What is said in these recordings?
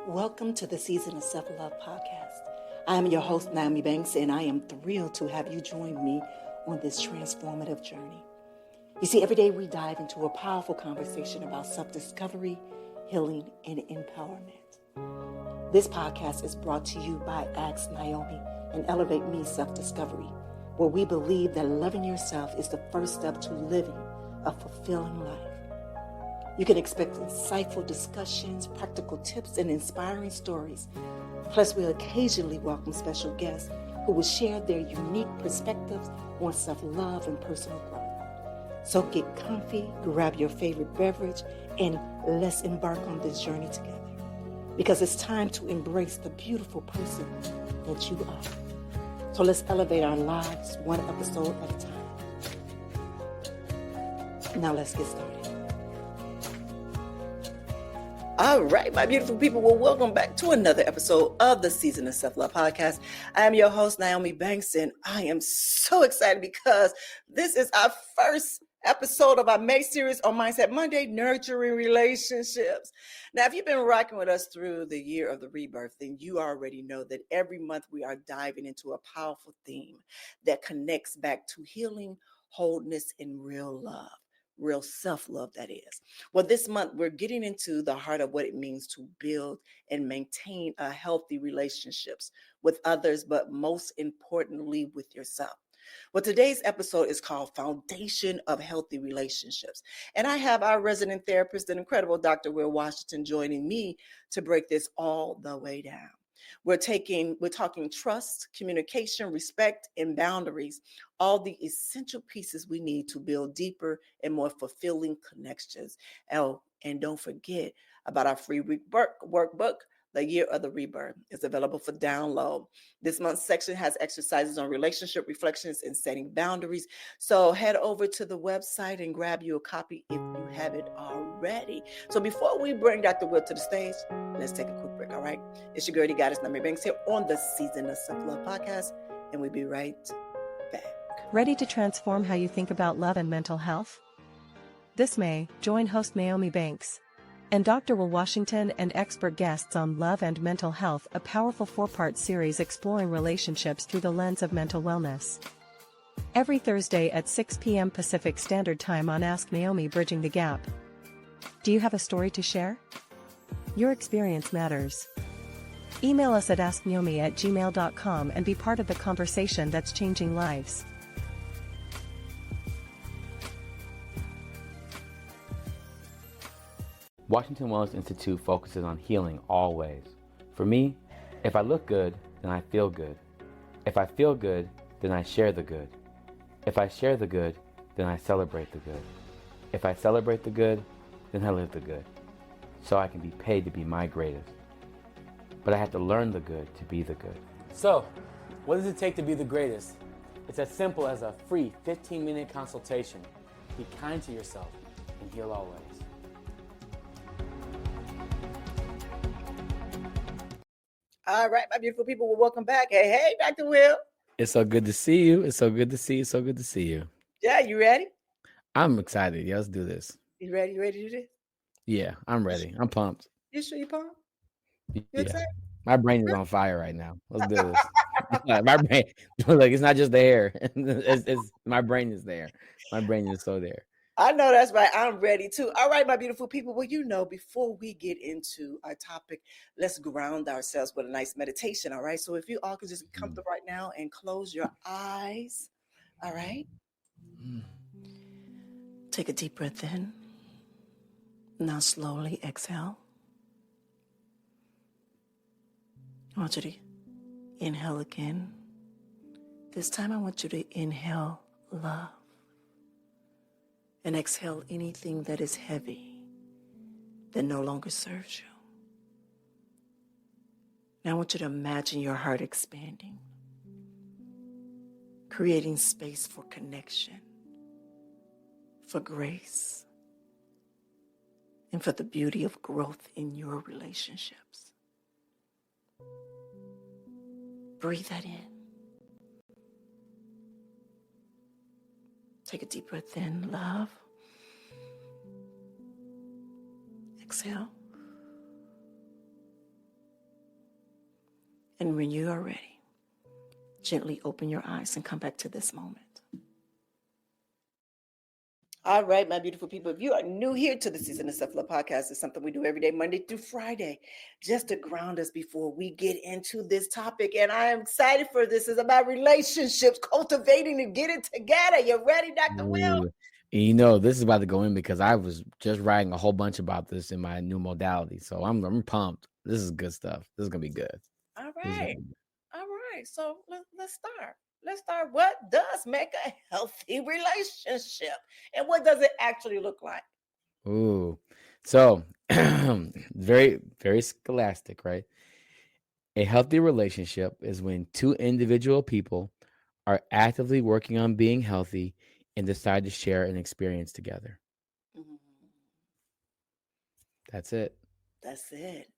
Welcome to the Season of Self-Love podcast. I am your host, Nyomi Banks, and I am thrilled to have you join me on this transformative journey. You see, every day we dive into a powerful conversation about self-discovery, healing, and empowerment. This podcast is brought to you by Ask Nyomi and Elevate Me Self-Discovery, where we believe that loving yourself is the first step to living a fulfilling life. You can expect insightful discussions, practical tips, and inspiring stories. Plus, we'll occasionally welcome special guests who will share their unique perspectives on self-love and personal growth. So get comfy, grab your favorite beverage, and let's embark on this journey together. Because it's time to embrace the beautiful person that you are. So let's elevate our lives one episode at a time. Now let's get started. All right, my beautiful people. Well, welcome back to another episode of the Season of Self-Love podcast. I am your host, Nyomi Banks, and I am so excited because this is our first episode of our May series on Mindset Monday, Nurturing Relationships. Now, if you've been rocking with us through the year of the rebirth, then you already know that every month we are diving into a powerful theme that connects back to healing, wholeness, and real love. Real self-love, that is. Well, this month we're getting into the heart of what it means to build and maintain a healthy relationships with others, but most importantly with yourself. Well, today's episode is called Foundation of Healthy Relationships. And I have our resident therapist, the incredible Dr. Will Washington, joining me to break this all the way down. We're talking trust, communication, respect, and boundaries, all the essential pieces we need to build deeper and more fulfilling connections. Oh, and don't forget about our free workbook, The Year of the Rebirth. It's available for download. This month's section has exercises on relationship reflections and setting boundaries. So head over to the website and grab you a copy if you haven't already. So before we bring Dr. Will to the stage, let's take a quick break, all right? It's your girl, Goddess Nyomi Banks here on the Season of Self-Love podcast, and we'll be right back. Ready to transform how you think about love and mental health? This May, join host Nyomi Banks and Dr. Will Washington and expert guests on Love and Mental Health, a powerful 4-part series exploring relationships through the lens of mental wellness. Every Thursday at 6 p.m. Pacific Standard Time on Ask Nyomi, Bridging the Gap. Do you have a story to share? Your experience matters. Email us at asknyomi@gmail.com and be part of the conversation that's changing lives. Washington Wellness Institute focuses on healing always. For me, if I look good, then I feel good. If I feel good, then I share the good. If I share the good, then I celebrate the good. If I celebrate the good, then I live the good. So I can be paid to be my greatest. But I have to learn the good to be the good. So, what does it take to be the greatest? It's as simple as a free 15-minute consultation. Be kind to yourself and heal always. All right, my beautiful people, well, welcome back. Hey, Dr. Will. It's so good to see you. It's so good to see you. So good to see you. Yeah, you ready? I'm excited. Yeah, let's do this. You ready? You ready to do this? Yeah, I'm ready. I'm pumped. You sure you pumped? You Yeah. excited? My brain is on fire right now. Let's do this. My brain, look, it's not just the hair. It's my brain is there. My brain is so there. I know that's right. I'm ready too. All right, my beautiful people. Well, before we get into our topic, let's ground ourselves with a nice meditation. All right. So if you all can just come to right now and close your eyes. All right. Take a deep breath in. Now slowly exhale. I want you to inhale again. This time I want you to inhale love. And exhale anything that is heavy, that no longer serves you. Now I want you to imagine your heart expanding, creating space for connection, for grace, and for the beauty of growth in your relationships. Breathe that in. Take a deep breath in, love. Exhale. And when you are ready, gently open your eyes and come back to this moment. All right, my beautiful people, if you are new here to the Season of Self-Love podcast, it's something we do every day, Monday through Friday, just to ground us before we get into this topic. And I am excited for this. It's about relationships, cultivating and getting together. You ready, Dr. Will? And this is about to go in because I was just writing a whole bunch about this in my new modality. So I'm pumped. This is good stuff. This is going to be good. All right. All right. So let's start. Let's start. What does make a healthy relationship? And what does it actually look like? Ooh. So very, very scholastic, right? A healthy relationship is when two individual people are actively working on being healthy and decide to share an experience together. Mhm. That's it. That's it.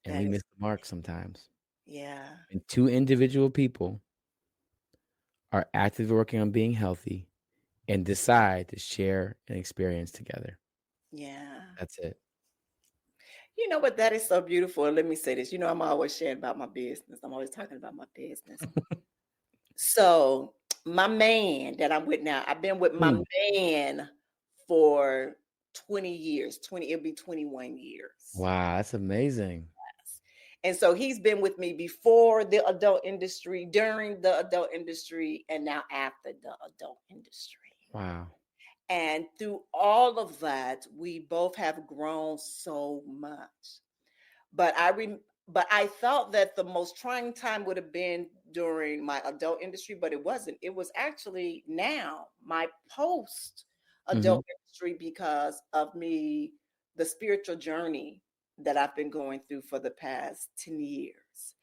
And That we is- miss the mark sometimes. Yeah. And two individual people are actively working on being healthy and decide to share an experience together. Yeah. That's it. You know what? That is so beautiful. And let me say this. I'm always sharing about my business. I'm always talking about my business. So my man that I'm with now, I've been with my man for 20 years. It'll be 21 years. Wow, that's amazing. And so he's been with me before the adult industry, during the adult industry, and now after the adult industry. Wow. And through all of that, we both have grown so much. But I thought that the most trying time would have been during my adult industry, but it wasn't. It was actually now my post adult industry because of me, the spiritual journey that I've been going through for the past 10 years.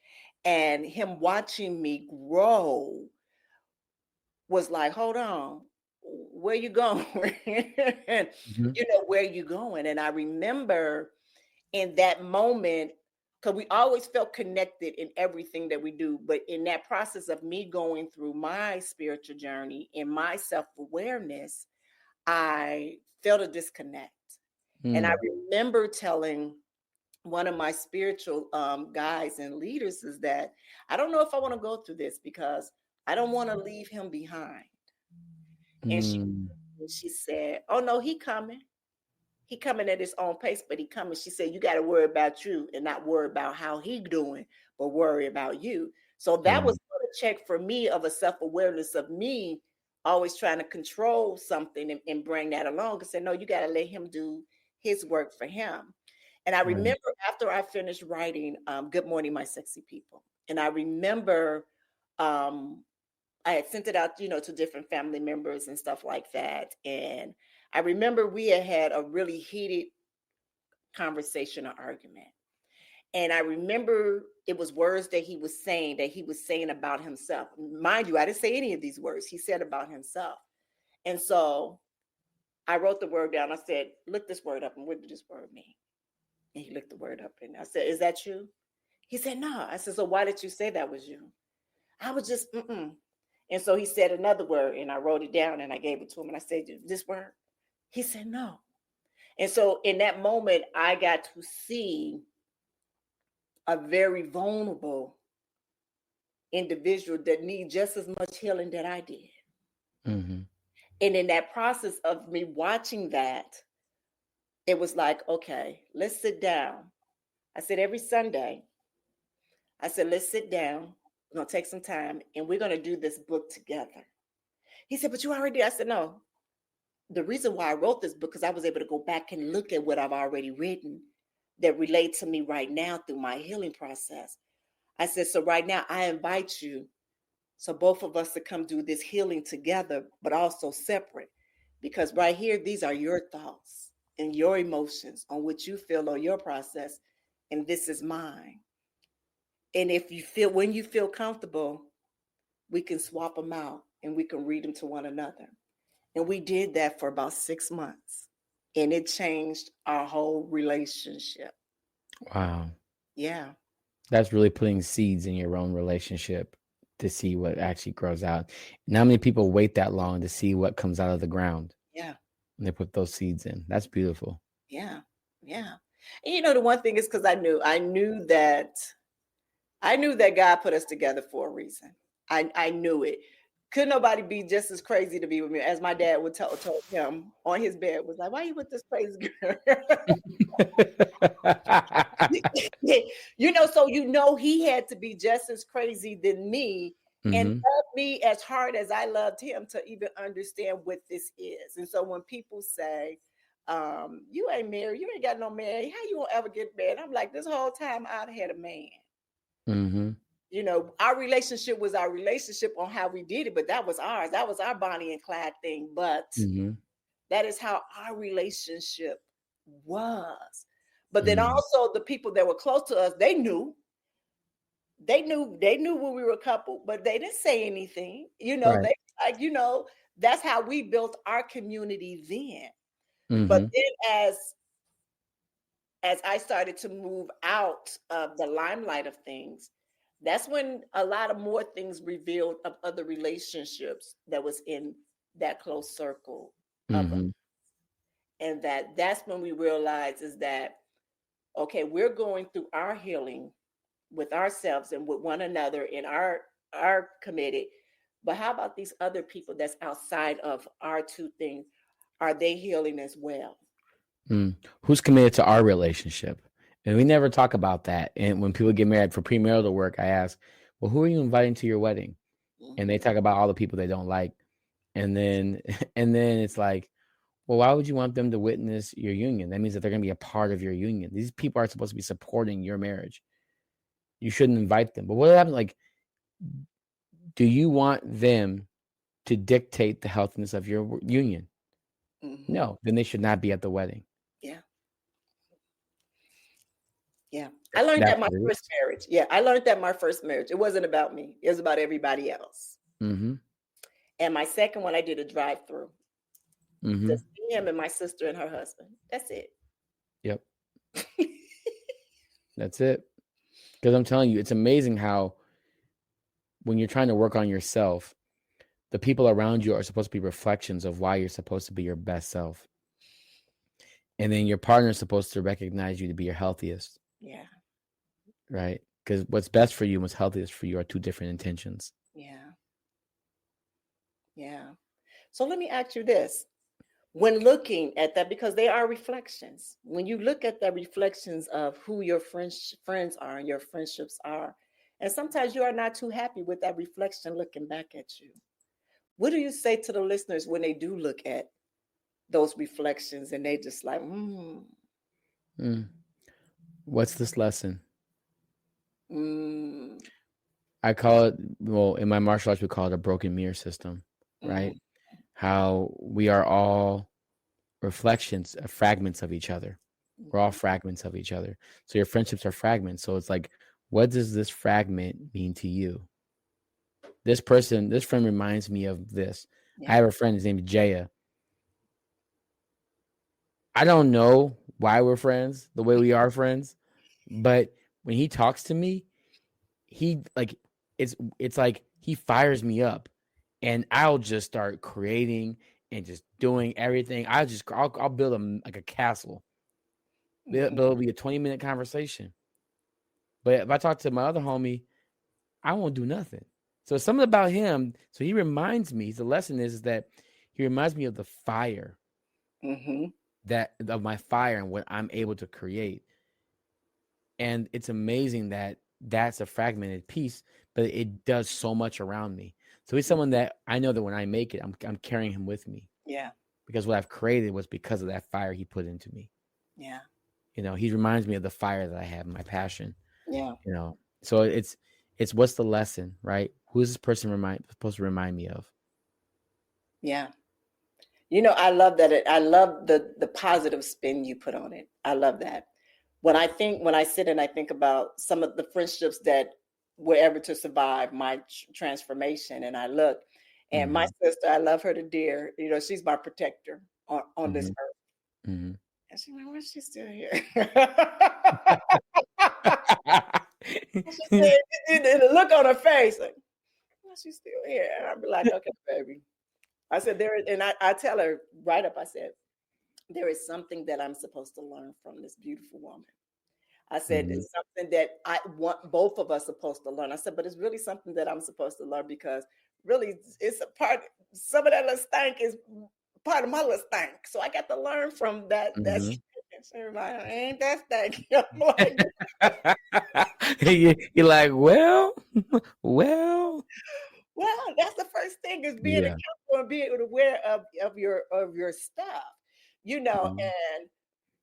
And him watching me grow was like, hold on, where you going? Where you going? And I remember in that moment, because we always felt connected in everything that we do, but in that process of me going through my spiritual journey and my self-awareness, I felt a disconnect. And I remember telling one of my spiritual guys and leaders is that I don't know if I want to go through this because I don't want to leave him behind. And she said, oh no, he coming at his own pace, but he coming. She said, you got to worry about you and not worry about how he doing, but worry about you. So that was a check for me of a self-awareness of me always trying to control something and bring that along and say, no, you got to let him do his work for him. And I remember after I finished writing Good Morning, My Sexy People, and I remember I had sent it out, to different family members and stuff like that. And I remember we had a really heated conversation or argument. And I remember it was words that he was saying about himself. Mind you, I didn't say any of these words. He said about himself. And so I wrote the word down. I said, look this word up. And what did this word mean? And he looked the word up. And I said, is that you? He said, no. I said, so why did you say that was you? I was just, And so he said another word, and I wrote it down and I gave it to him. And I said, this word? He said, no. And so in that moment, I got to see a very vulnerable individual that needs just as much healing that I did. And in that process of me watching that, it was like, okay, let's sit down. I said, every Sunday, I said, let's sit down. We're going to take some time and we're going to do this book together. He said, but you already did. I said, no. The reason why I wrote this book, because I was able to go back and look at what I've already written that relate to me right now through my healing process. I said, so right now I invite you, so both of us to come do this healing together, but also separate. Because right here, these are your thoughts and your emotions on what you feel on your process. And this is mine. And when you feel comfortable, we can swap them out and we can read them to one another. And we did that for about 6 months. And it changed our whole relationship. Wow. Yeah. That's really putting seeds in your own relationship to see what actually grows out. Not many people wait that long to see what comes out of the ground. Yeah. And they put those seeds in. That's beautiful. Yeah. Yeah. And the one thing is because I knew that I knew that God put us together for a reason. I knew it. Could nobody be just as crazy to be with me as my dad would told him on his bed, was like, why you with this crazy girl? So he had to be just as crazy than me and love me as hard as I loved him to even understand what this is. And so when people say, you ain't married, you ain't got no man, how you gonna ever get married? I'm like, this whole time I'd had a man. Our relationship was our relationship on how we did it, but that was ours. That was our Bonnie and Clyde thing. But that is how our relationship was. But then also the people that were close to us, they knew when we were a couple, but they didn't say anything. Right. That's how we built our community then. But then as I started to move out of the limelight of things, that's when a lot of more things revealed of other relationships that was in that close circle of us. And that's when we realized is that, okay, we're going through our healing with ourselves and with one another in our committed. But how about these other people that's outside of our two things? Are they healing as well? Who's committed to our relationship? And we never talk about that. And when people get married for premarital work, I ask, well, who are you inviting to your wedding? And they talk about all the people they don't like. And then it's like, well, why would you want them to witness your union? That means that they're going to be a part of your union. These people are supposed to be supporting your marriage. You shouldn't invite them. But what happens? Like, do you want them to dictate the healthiness of your union? No, then they should not be at the wedding. Yeah. I learned that my first marriage. Yeah, I learned that my first marriage. It wasn't about me. It was about everybody else. And my second one, I did a drive-through. Just me, him, and my sister and her husband. That's it. Yep. That's it. Because I'm telling you, it's amazing how when you're trying to work on yourself, the people around you are supposed to be reflections of why you're supposed to be your best self. And then your partner is supposed to recognize you to be your healthiest. Yeah. Right? Because what's best for you and what's healthiest for you are two different intentions. Yeah. Yeah. So let me ask you this. When looking at that, because they are reflections, when you look at the reflections of who your friends are and your friendships are, and sometimes you are not too happy with that reflection looking back at you, what do you say to the listeners when they do look at those reflections and they just like, What's this lesson? I call it, well, in my martial arts, we call it a broken mirror system, right? How we are all reflections, fragments of each other. We're all fragments of each other. So your friendships are fragments. So it's like, what does this fragment mean to you? This friend reminds me of this. I have a friend, his name is Jaya. I don't know why we're friends, the way we are friends, but when he talks to me, he like, it's like he fires me up and I'll just start creating and just doing everything. I'll build a castle. It'll be a 20-minute conversation. But if I talk to my other homie, I won't do nothing. So something about him. So he reminds me. The lesson is that he reminds me of the fire, of my fire and what I'm able to create. And it's amazing that that's a fragmented piece, but it does so much around me. So he's someone that I know that when I make it, I'm carrying him with me. Yeah. Because what I've created was because of that fire he put into me. Yeah. He reminds me of the fire that I have, my passion. Yeah. So it's what's the lesson, right? Who is this person supposed to remind me of? Yeah. I love that. I love the positive spin you put on it. I love that. When I sit and I think about some of the friendships that were ever to survive my transformation, and I look, and my sister, I love her to dear. She's my protector on this earth. And she's like, why is she still here? She said, the look on her face, like, why is she still here? And I'd be like, okay, baby. I said, and I tell her right up, I said, there is something that I'm supposed to learn from this beautiful woman. I said, Mhm. it's something that I want both of us supposed to learn. I said, but it's really something that I'm supposed to learn because really it's a part, some of that little stank is part of my little stank. So I got to learn from that Mhm. everybody ain't that stank. I'm like, You're like, well, well. well, that's the first thing is being Yeah. accountable and being aware of your stuff, Mhm. and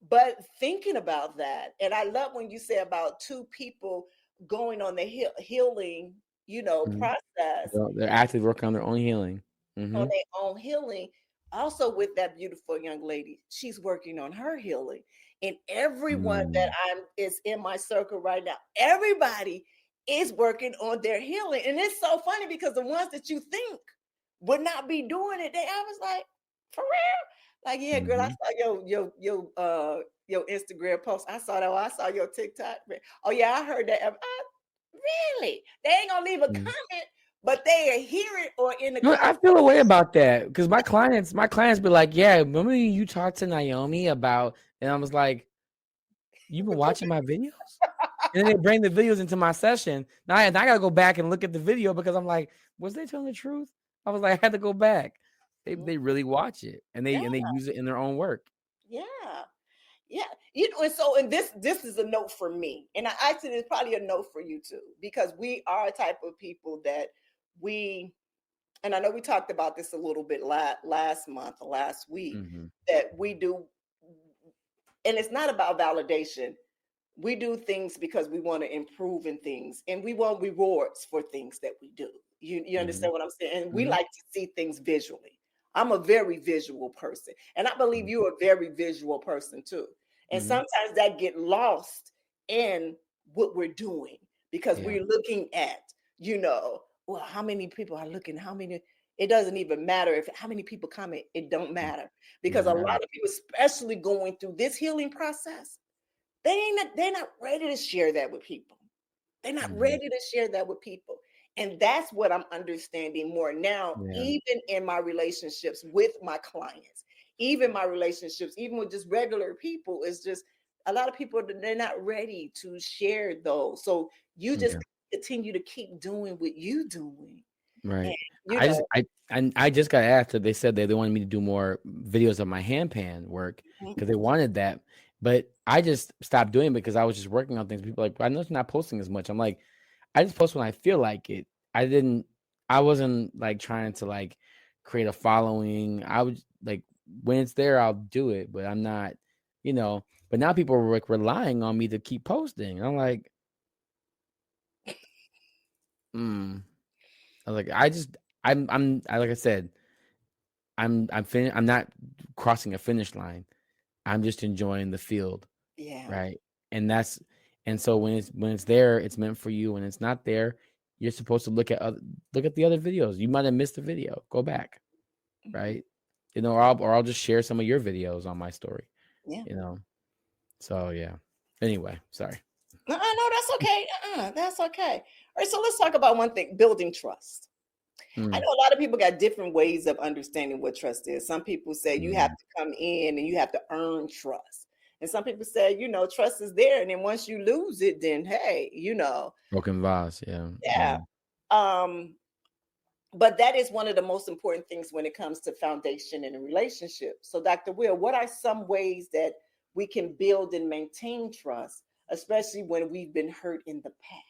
but thinking about that, and I love when you say about two people going on the healing, Mhm. process They're actively working on their own healing. on Mhm. their own healing. Also, with that beautiful young lady, she's working on her healing. And everyone that Mm. I'm is in my circle right now, everybody is working on their healing. And it's so funny because the ones that you think would not be doing it, I was like, for real? Like, yeah, girl, I Mhm. saw your Instagram post. I saw that. I saw your TikTok. Oh yeah, I heard that. Really? They ain't gonna leave a Mm. comment, but they hear it or in the You know, comment. I feel a way about that because my clients be like, "Yeah, remember you talked to Naomi about?" And I was like, "You've been watching my videos?" And then they bring the videos into my session. Now I gotta go back and look at the video because I'm like, "Was they telling the truth?" I was like, I had to go back. They really watch it and Yeah, they use it in their own work. yeah, yeah. And this is a note for me, and I actually it's probably a note for you too, because we are a type of people that we, and I know we talked about this a little bit last month or last week, Mhm. that we do, and it's not about validation. We do things because we want to improve in things, and we want rewards for things that we do. You Mhm. understand what I'm saying? And we Mhm. like to see things visually. I'm a very visual person, and I believe Mhm. you're a very visual person too. And Mhm. sometimes that get lost in what we're doing because Yeah. we're looking at, well, how many people are looking, how many, it doesn't even matter if how many people comment, it don't Mm. matter, because Doesn't a matter. lot of people, especially going through this healing process, they're not ready to share that with people. They're not Mhm. ready to share that with people. And that's what I'm understanding more now, Yeah. even in my relationships with my clients, even my relationships, even with just regular people, is just a lot of people, they're not ready to share those. So you just Yeah. continue to keep doing what you doing. And Right. you I know, just I just got asked that they said they wanted me to do more videos of my hand pan work mhm, because they wanted that. But I just stopped doing it because I was just working on things. People are like, I know you're not posting as much. I'm like, I just post when I feel like it. I wasn't like trying to like create a following. I was like, when it's there, I'll do it. But I'm not, but now people are like relying on me to keep posting. I'm like, mm. I was like, like I said, I'm not crossing a finish line. I'm just enjoying the field, yeah. right? And that's and so when it's there, it's meant for you. When it's not there, you're supposed to look at the other videos. You might have missed a video. Go back, Mhm, right? Or I'll just share some of your videos on my story, yeah. you know. So yeah. Anyway, sorry. No, that's okay. That's okay. All right, so let's talk about one thing: building trust. I Mm, know a lot of people got different ways of understanding what trust is. Some people say you have mm. to come in and you have to earn trust. And some people say, trust is there. And then once you lose it, then hey, Broken vase, yeah. yeah. Mm. Um, but that is one of the most important things when it comes to foundation in a relationship. So, Dr. Will, what are some ways that we can build and maintain trust, especially when we've been hurt in the past?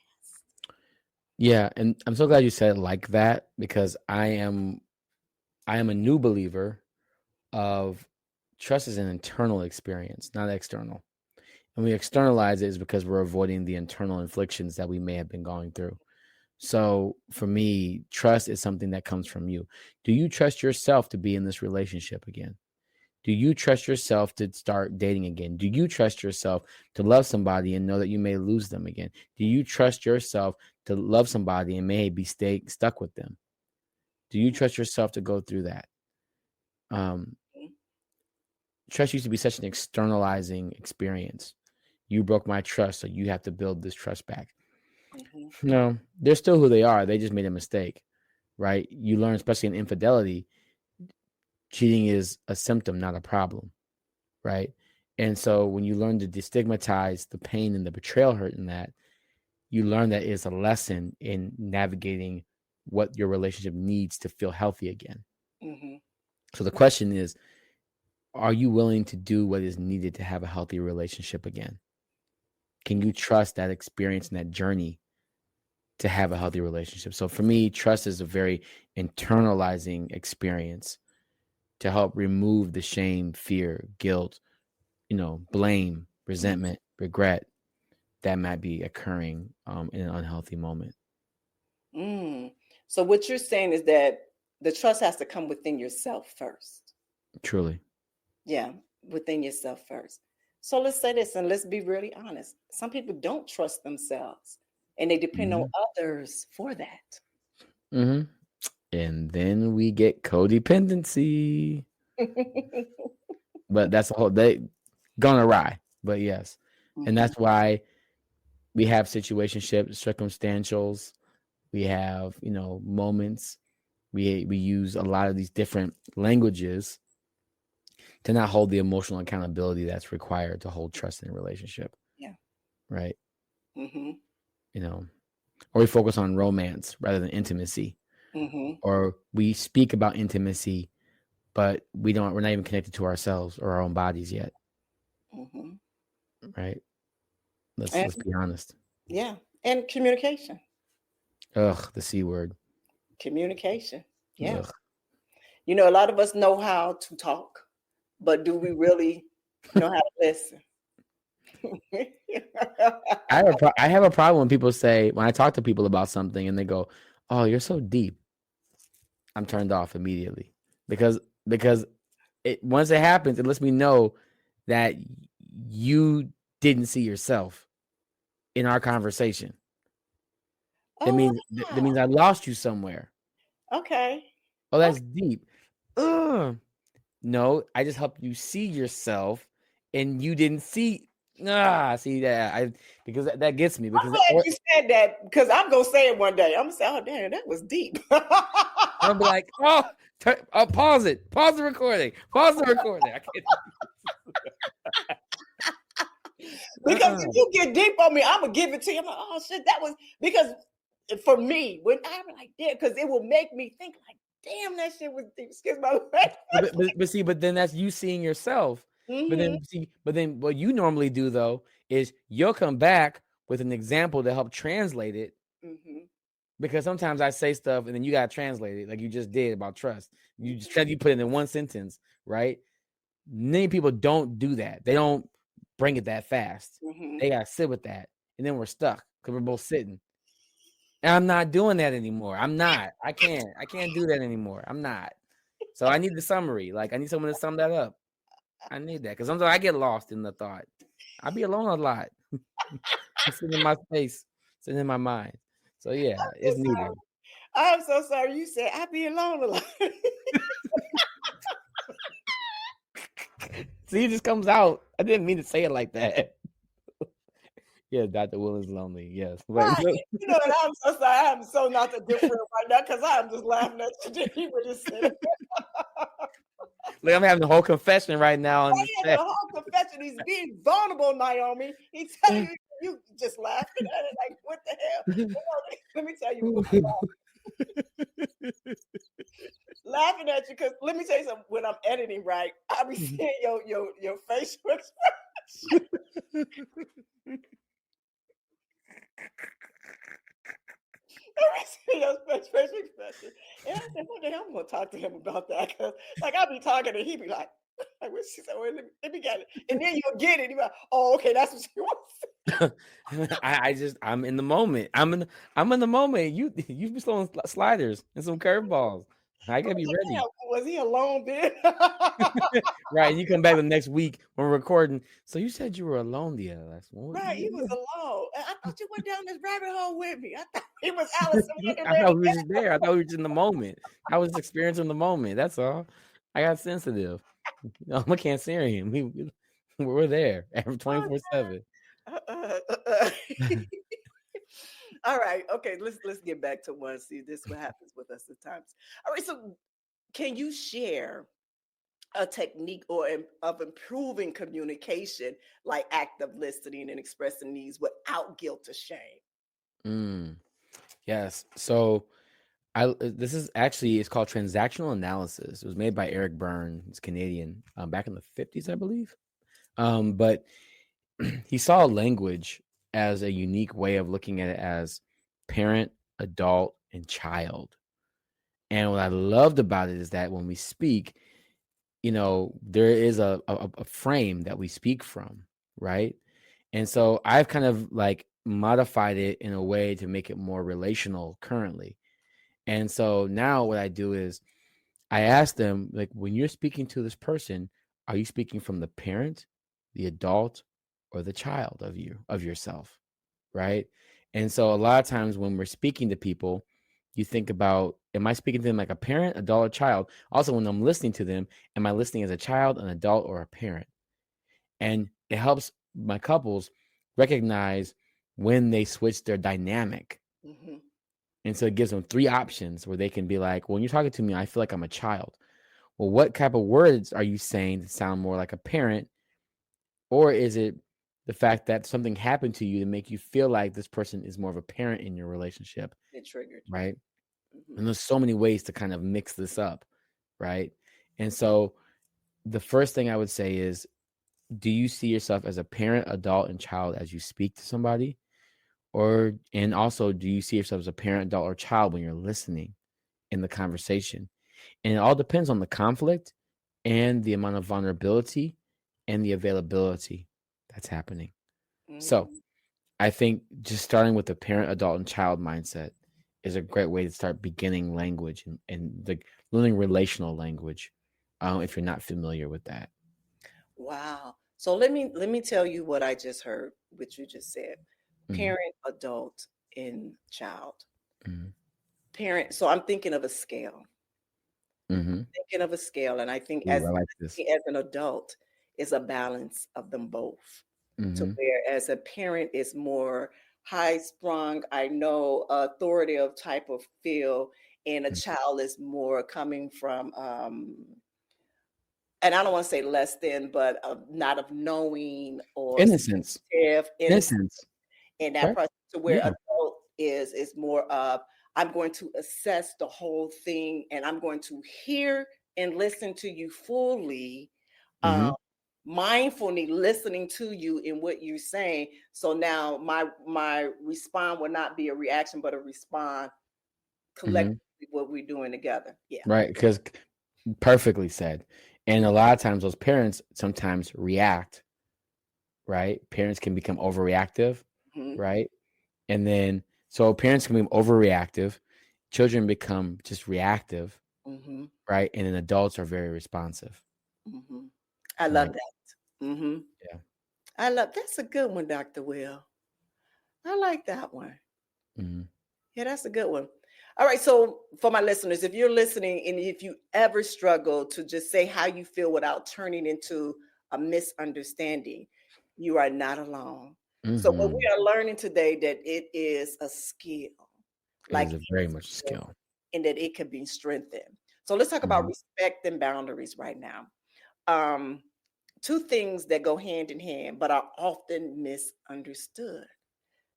Yeah, and I'm so glad you said it like that because I am a new believer of trust is an internal experience, not external. And we externalize it is because we're avoiding the internal inflictions that we may have been going through. So for me, trust is something that comes from you. Do you trust yourself to be in this relationship again? Do you trust yourself to start dating again? Do you trust yourself to love somebody and know that you may lose them again? Do you trust yourself to love somebody and may be stuck with them? Do you trust yourself to go through that? Um, Trust used to be such an externalizing experience. You broke my trust, so you have to build this trust back. Mhm. No, they're still who they are. They just made a mistake, right? You learn, especially in infidelity, cheating is a symptom, not a problem, right? And so when you learn to destigmatize the pain and the betrayal hurt in that, you learn that it's a lesson in navigating what your relationship needs to feel healthy again. Mm-hmm. So the question is, are you willing to do what is needed to have a healthy relationship again? Can you trust that experience and that journey to have a healthy relationship? So for me, trust is a very internalizing experience to help remove the shame, fear, guilt, blame, resentment, regret that might be occurring in an unhealthy moment. So what you're saying is that the trust has to come within yourself first. Truly. Yeah, within yourself first. So let's say this, and let's be really honest. Some people don't trust themselves, and they depend on others for that. Mm-hmm. And then we get codependency. But that's a whole they gone awry. But yes. Mm-hmm. And that's why we have situationships, circumstantials, we have, moments. We use a lot of these different languages to not hold the emotional accountability that's required to hold trust in a relationship. Yeah. Right. Mm-hmm. Or we focus on romance rather than intimacy. Mm-hmm. Or we speak about intimacy, but we're not even connected to ourselves or our own bodies yet. Mm-hmm. Right. Let's be honest. Yeah. And communication. Ugh, the C word. Communication. Yeah. Ugh. A lot of us know how to talk, but do we really know how to listen? I have a problem when people say, when I talk to people about something and they go, "Oh, you're so deep." I'm turned off immediately because once it happens, it lets me know that you didn't see yourself in our conversation. That means I lost you somewhere. Okay. Oh, that's deep. Ugh. No, I just helped you see yourself, and you didn't see. See that because that gets me. Because I'm glad you said that because I'm gonna say it one day. I'm gonna say, "Oh, damn, that was deep." I'll be like, pause it. Pause the recording. Pause the recording. I can't. Because if you get deep on me, I'm gonna give it to you. I'm like, "Oh shit, that was," because for me, when I'm like, "Damn," because it will make me think like, "Damn, that shit was deep." Excuse my language. but then that's you seeing yourself. Mm-hmm. But then what you normally do though is you'll come back with an example to help translate it. Mm-hmm. Because sometimes I say stuff and then you gotta translate it, like you just did about trust. You put it in one sentence, right? Many people don't do that. They don't bring it that fast. Mm-hmm. They gotta sit with that, and then we're stuck because we're both sitting. And I'm not doing that anymore. I'm not. I can't do that anymore. I'm not. So I need the summary. Like I need someone to sum that up. I need that because sometimes I get lost in the thought. I be alone a lot. Sitting in my space, sitting in my mind. So yeah, it's needed. I'm so sorry. You said I be alone a lot. See, it just comes out. I didn't mean to say it like that. Yeah, Dr. Will is lonely. Yes. Right. And I'm so sorry. I'm so not the good friend right now because I'm just laughing at you. Did he really say that? Look, I'm having the whole confession right now. On The whole confession. He's being vulnerable, Nyomi. He's telling you just laughing at it like, what the hell? Let me tell you laughing at you because let me tell you something. When I'm editing, right, I'll be seeing your facial expression. Your facial expression. And I said, what the hell? I'm gonna talk to him about that because like I'll be talking and he'd be like what she said, well, let me get it. And then you'll get it. You're like, oh, okay, that's what she wants. I'm in the moment. I'm in the moment. You be throwing sliders and some curveballs. I gotta be ready. Was he alone then? Right. You come back the next week when we're recording. So you said you were alone the other last one. Right, he was alone. I thought you went down this rabbit hole with me. I thought he was Allison. I thought we were just there. I thought we were just in the moment. I was experiencing the moment. That's all. I got sensitive. I'm a Cancerian. We're there 24/7. All right. Okay. Let's get back to one. See, this is what happens with us at times. All right. So, can you share a technique of improving communication, like active listening and expressing needs without guilt or shame. Mm, yes. So this is actually, it's called transactional analysis. It was made by Eric Byrne. He's Canadian, back in the 50s, I believe. But he saw language as a unique way of looking at it as parent, adult, and child. And what I loved about it is that when we speak, there is a frame that we speak from, right? And so I've kind of like modified it in a way to make it more relational currently. And so now what I do is I ask them, like, when you're speaking to this person, are you speaking from the parent, the adult, or the child of yourself? Right. And so a lot of times when we're speaking to people, you think about, am I speaking to them like a parent, adult, or child? Also, when I'm listening to them, am I listening as a child, an adult, or a parent? And it helps my couples recognize when they switch their dynamic. Mm-hmm. And so it gives them 3 options where they can be like, when you're talking to me, I feel like I'm a child. Well, what type of words are you saying to sound more like a parent? Or is it the fact that something happened to you to make you feel like this person is more of a parent in your relationship, It triggered. right? Mm-hmm. And there's so many ways to kind of mix this up, right? And so the first thing I would say is, do you see yourself as a parent, adult, and child as you speak to somebody? And also, do you see yourself as a parent, adult, or child when you're listening in the conversation? And it all depends on the conflict and the amount of vulnerability and the availability that's happening. So Mm-hmm. I think just starting with the parent, adult, and child mindset is a great way to start beginning language and learning relational language, if you're not familiar with that. Wow. So let me tell you what I just heard, what you just said. Mm-hmm. Parent, adult, and child. Mm-hmm. Parent. So I'm thinking of a scale. Mm-hmm. Thinking of a scale, and I think Ooh, I like this. as an adult is a balance of them both. To Mm-hmm. where as a parent is more high sprung, I know authoritative type of feel, and a child is more coming from and I don't want to say less than, but not of knowing or Innocence. sensitive, innocent Innocence. in that Right? process, to where Yeah. adult is more of, I'm going to assess the whole thing and I'm going to hear and listen to you fully, Mm-hmm. um, mindfully listening to you in what you're saying. So now my response will not be a reaction, but a respond Mm-hmm. collectively what we're doing together. Yeah. Right. Because perfectly said. And a lot of times those parents sometimes react, right? Parents can become overreactive, Hmm. right? And then, so parents can be overreactive, children become just reactive, Hmm. right? And then adults are very responsive, Hmm. I love right? that. Hmm. Yeah. That's a good one, Dr. Will. I like that one. Mm-hmm. Yeah, that's a good one. All right. So, for my listeners, if you're listening and if you ever struggle to just say how you feel without turning into a misunderstanding, you are not alone. So, what Mm-hmm. we are learning today that it is a skill, It like is a very any much skill, skill. and that it can be strengthened. So, let's talk about Mm-hmm. respect and boundaries right now. Um, Two things that go hand in hand, but are often misunderstood.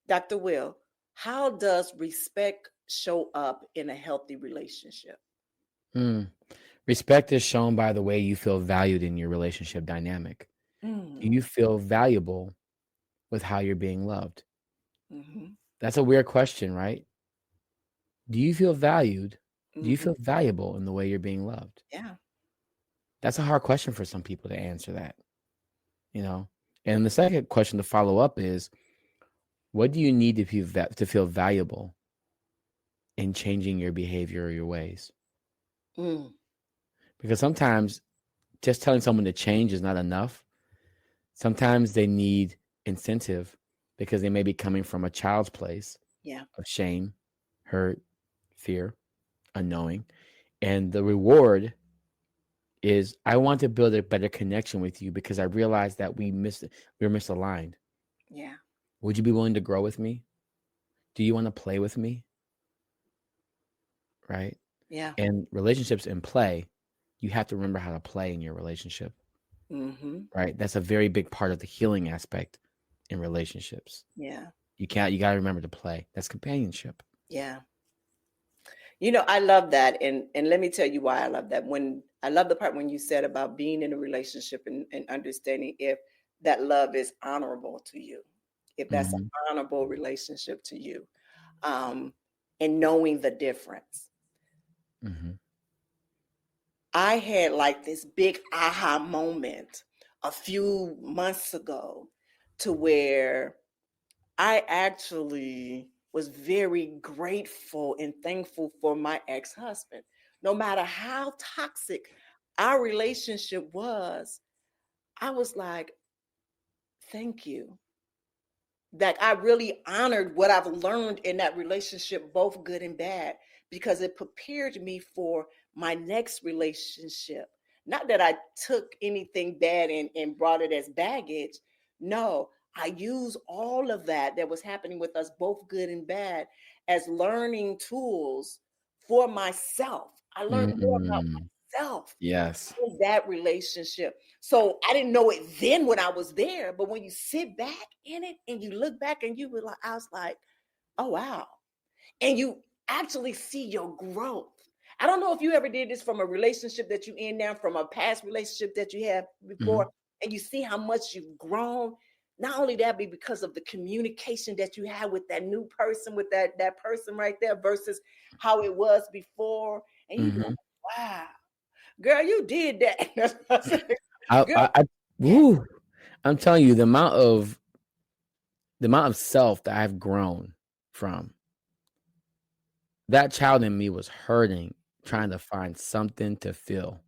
Dr. Will, how does respect show up in a healthy relationship? Mm. Respect is shown by the way you feel valued in your relationship dynamic. Do Mm. you feel valuable with how you're being loved? Hmm. That's a weird question, right? Do you feel valued? Do you Hmm. feel valuable in the way you're being loved? Yeah. That's a hard question for some people to answer that, you know? And the second question to follow up is, what do you need to feel valuable in changing your behavior or your ways? Mm. Because sometimes just telling someone to change is not enough. Sometimes they need incentive because they may be coming from a child's place Yeah. of shame, hurt, fear, unknowing. And the reward is, I want to build a better connection with you because I realized that we were misaligned. Yeah. Would you be willing to grow with me? Do you want to play with me? Right? Yeah. And relationships and play you have to remember how to play in your relationship, Mm-hmm. right? That's a very big part of the healing aspect in relationships. Yeah. You got to remember to play. That's companionship. Yeah. I love that. And let me tell you why I love that. When I love the part when you said about being in a relationship and understanding if that love is honorable to you, if that's an honorable relationship to you, um, and knowing the difference. Mm-hmm. I had like this big aha moment a few months ago to where I actually was very grateful and thankful for my ex-husband. No matter how toxic our relationship was, I was like, thank you. That I really honored what I've learned in that relationship, both good and bad, because it prepared me for my next relationship. Not that I took anything bad and brought it as baggage. No, I use all of that was happening with us, both good and bad, as learning tools for myself. I learned more about Mm-hmm. myself Yes. in that relationship. So I didn't know it then when I was there, but when you sit back in it and you look back and you were like, I was like, oh wow. And you actually see your growth. I don't know if you ever did this from a relationship that you in now, from a past relationship that you had Mm-hmm. before, and you see how much you've grown. Not only that, be because of the communication that you had with that new person, with that person right there, versus how it was before. And you be Mm-hmm. like, wow. Girl, you did that. That's what I said. Girl, yeah. Woo, I'm telling you, the amount of self that I've grown from, that child in me was hurting, trying to find something to feel.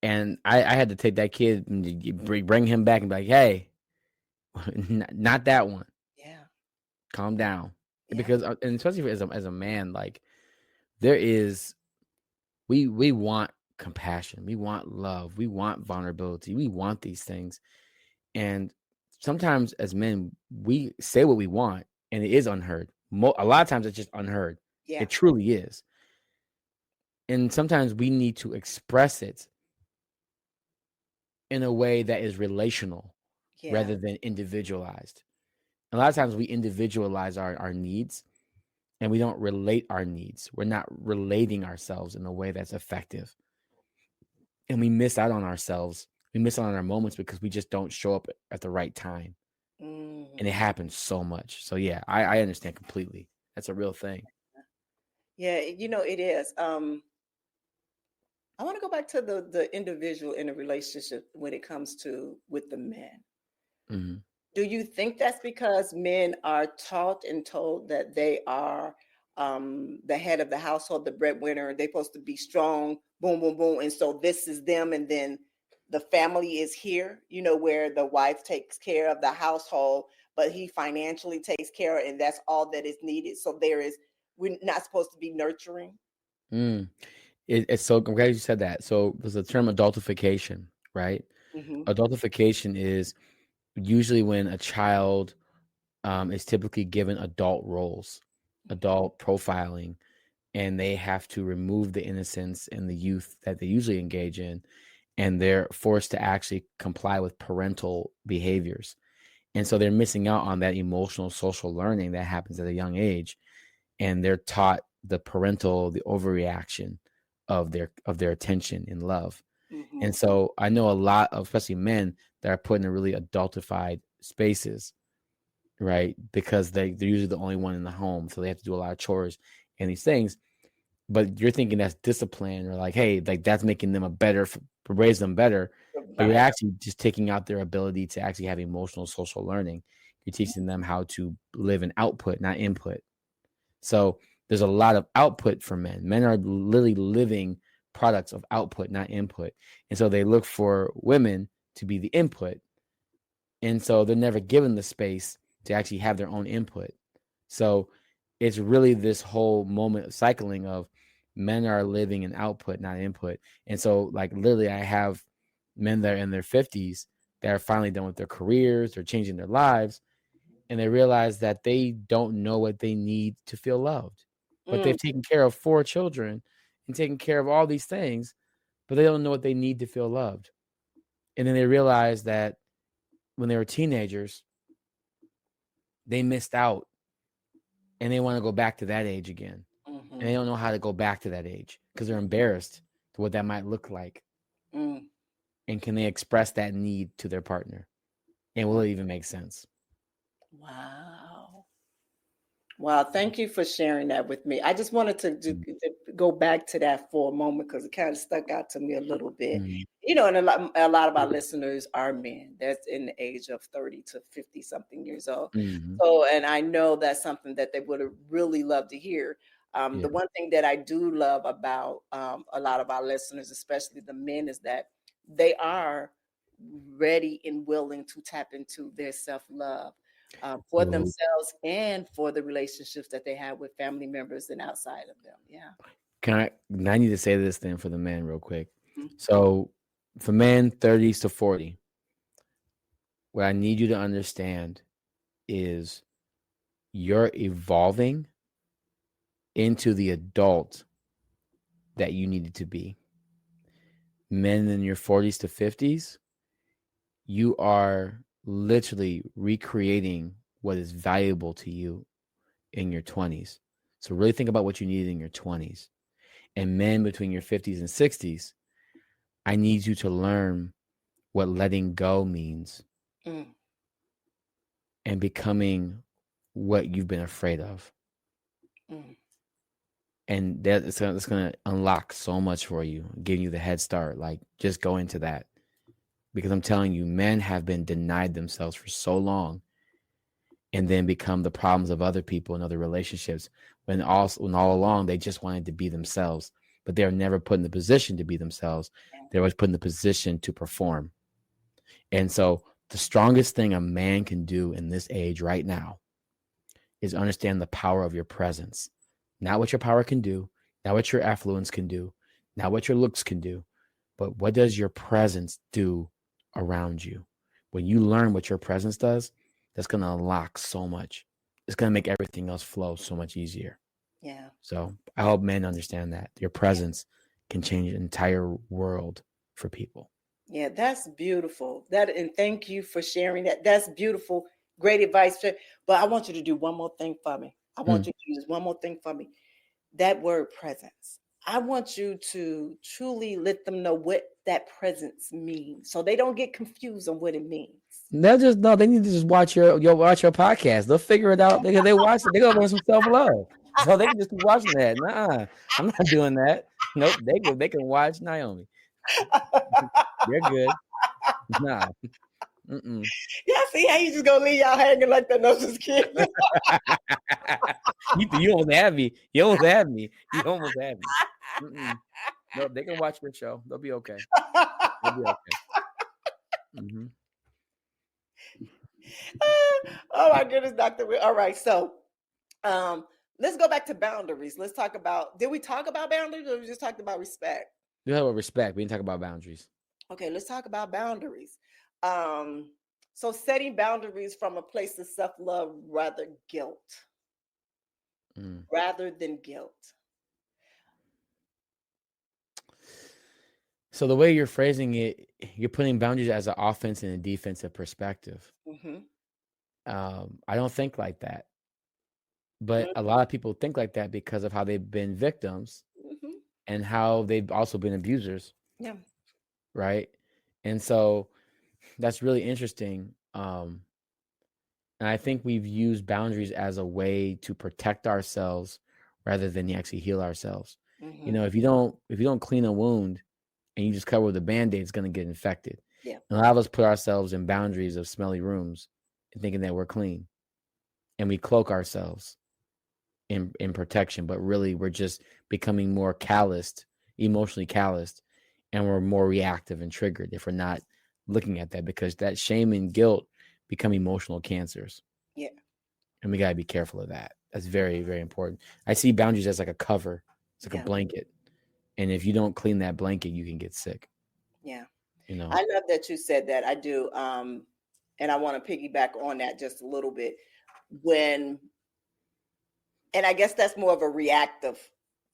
And I had to take that kid and bring him back and be like, hey, not that one. Yeah. Calm down. Yeah. Because, and especially as a man, like there is, we want compassion. We want love. We want vulnerability. We want these things. And sometimes as men, we say what we want and it is unheard. A lot of times it's just unheard. Yeah. It truly is. And sometimes we need to express it in a way that is relational Yeah. rather than individualized. A lot of times we individualize our needs and we don't relate our needs. We're not relating ourselves in a way that's effective. And we miss out on ourselves. We miss out on our moments because we just don't show up at the right time. And it Mhm. happens so much. So yeah, I understand completely. That's a real thing. Yeah, it is. I want to go back to the individual in a relationship when it comes to with the men. Mm-hmm. Do you think that's because men are taught and told that they are the head of the household, the breadwinner, they're supposed to be strong, boom, boom, boom, and so this is them, and then the family is here, where the wife takes care of the household, but he financially takes care, and that's all that is needed. So we're not supposed to be nurturing. Mm. It's so, I'm glad you said that. So there's a term adultification, right? Mm-hmm. Adultification is usually when a child is typically given adult roles, adult profiling, and they have to remove the innocence and the youth that they usually engage in, and they're forced to actually comply with parental behaviors. And so they're missing out on that emotional social learning that happens at a young age, and they're taught the overreaction of their attention and love. Mm-hmm. And so I know a lot of, especially men, that are put in really adultified spaces, right? Because they're usually the only one in the home, so they have to do a lot of chores and these things. But you're thinking that's discipline, or like, hey, like that's making them raise them better. But you're Right. actually just taking out their ability to actually have emotional social learning. You're teaching them how to live in output, not input. So there's a lot of output for men. Men are literally living products of output, not input. And so they look for women to be the input. And so they're never given the space to actually have their own input. So it's really this whole moment of cycling of men are living in output, not input. And so, like, literally, I have men that are in their 50s that are finally done with their careers, they're changing their lives, and they realize that they don't know what they need to feel loved. But Mm. they've taken care of 4 children and taking care of all these things, but they don't know what they need to feel loved. And then they realize that when they were teenagers, they missed out and they want to go back to that age again. Mm-hmm. And they don't know how to go back to that age because they're embarrassed to what that might look like. Mm. And can they express that need to their partner? And will it even make sense? Wow. Wow. Thank you for sharing that with me. I just wanted to go back to that for a moment because it kind of stuck out to me a little bit. Mhm. You know, and a lot of our listeners are men that's in the age of 30 to 50 something years old. Mhm. So, and I know that's something that they would have really loved to hear. Yeah. The one thing that I do love about a lot of our listeners, especially the men, is that they are ready and willing to tap into their self-love for Ooh. themselves and for the relationships that they have with family members and outside of them. Yeah. I need to say this then for the men real quick. Mhm. So for men 30s to 40, what I need you to understand is you're evolving into the adult that you needed to be. Men in your 40s to 50s, you are literally recreating what is valuable to you in your 20s. So really think about what you need in your 20s. And men between your 50s and 60s, I need you to learn what letting go means Mm. and becoming what you've been afraid of. Mm. And that's going to unlock so much for you, giving you the head start. Like, just go into that. Because I'm telling you, men have been denied themselves for so long and then become the problems of other people in other relationships when all along they just wanted to be themselves, but they were never put in the position to be themselves. They were put in the position to perform. And so the strongest thing a man can do in this age right now is understand the power of your presence. Not what your power can do, not what your affluence can do, not what your looks can do, but what does your presence do around you? When you learn what your presence does, that's going to unlock so much. It's going to make everything else flow so much easier. Yeah. So I hope men understand that your presence can change an entire world for people. Yeah, that's beautiful. And thank you for sharing that. That's beautiful. Great advice. But I want you to do one more thing for me. I want you to use one more thing for me. That word presence. I want you to truly let them know what that presence means so they don't get confused on what it means. They need to just watch your podcast. They'll figure it out. They watch it. They're gonna learn some self-love. So they can just keep watching that. Nah, I'm not doing that. Nope. They can watch Naomi. They're good. Nah. Mm-mm. Yeah, see how you just gonna leave y'all hanging like that? No, just kidding. You almost had me. You almost had me. Mm-mm. No, they can watch your show. They'll be okay. Mm-hmm. Oh my goodness, Dr. All right, so let's go back to boundaries. Let's talk about, did we talk about boundaries or we just talked about respect? We talk about respect. We didn't talk about boundaries. Okay, let's talk about boundaries. So setting boundaries from a place of self-love rather than guilt. So the way you're phrasing it, you're putting boundaries as an offense and a defensive perspective. Mm-hmm. I don't think like that. But a lot of people think like that because of how they've been victims and how they've also been abusers. Yeah. Right. And so that's really interesting. And I think we've used boundaries as a way to protect ourselves rather than actually heal ourselves. Mm-hmm. You know, if you don't clean a wound and you just cover with a Band-Aid, it's going to get infected. Yeah. And a lot of us put ourselves in boundaries of smelly rooms and thinking that we're clean. And we cloak ourselves in protection, but really we're just becoming more calloused, emotionally calloused, and we're more reactive and triggered if we're not looking at that, because that shame and guilt become emotional cancers. Yeah. And we got to be careful of that. That's very, very important. I see boundaries as like a cover. It's like a blanket. And if you don't clean that blanket, you can get sick. Yeah. You know, I love that you said that. I do. And I want to piggyback on that just a little bit. And I guess that's more of a reactive